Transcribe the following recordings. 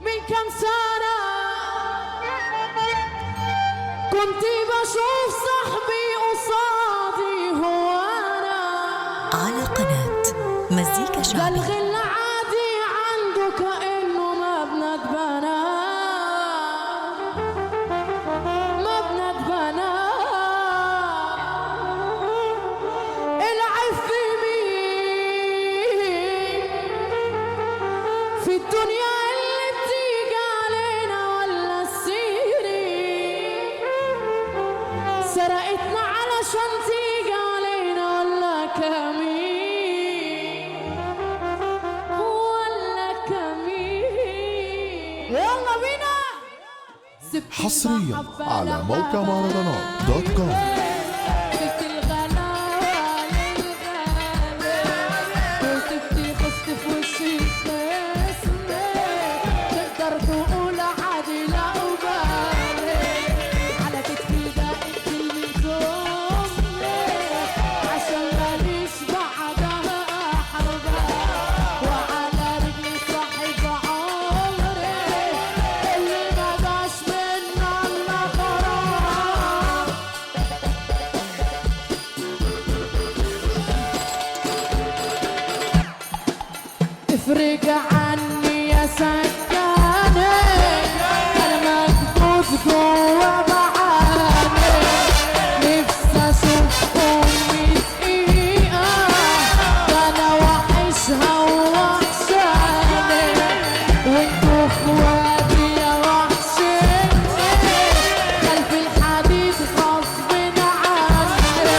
من كم سنة كنت بشوف صاحبي قصادي هو أنا على قناة مزيكا شعبي. الغل عادي عنده كأنه مبنى اتبنى مبنى اتبنى العيب في مين في الدنيا اللي بتيجي علينا ولا السيري سرقتنا علشان تيجي علينا ولا كمين ولا كمين يلا بينا حصريا على موقع مهرجانات دوت كوم. سبت الغلا للغالي وسبتي خست في وشي باسمي تقدر تقول عادي لا أبالي على كتفي دقت كلمة أمي عشان ماليش بعدها أحربها وعلى رجلي صاحب عمري اللي ما جاش منه إلا خراب افرج عني يا سكاني انا مكبوت جوا بعاني نفسي اشوف امي دقيقة ده انا وحشها ووحشاني وانتوا اخواتي يا وحشني خلف الحديد غصب عني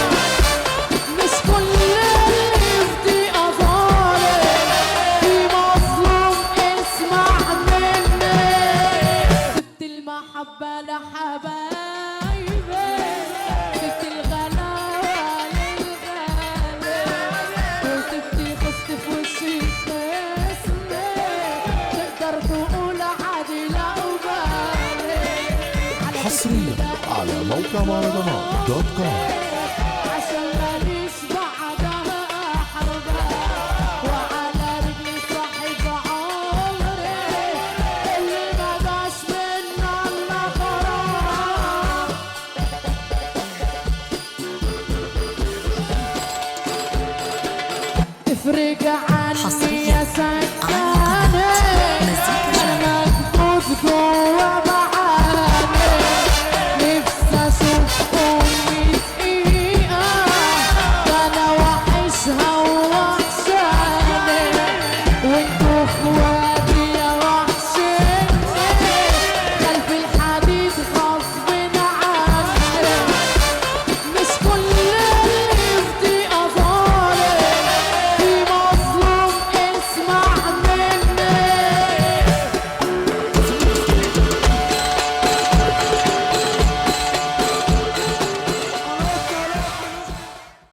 مش كل اللي يفدي أظالم في مظلوم اسمع مني سبت المحبة لحبايبي سبت الغلا للغالي وسبتي خست في وشي باسمي تقدر تقول عادي لا أبالي على حصريا على موقع مهرجانات دوت كوم. عشان ماليش بعدها أحربها وعلى رجلي صاحب عمري اللي ما جاش منه إلا خراب افرج عني حصرياً يا سكاني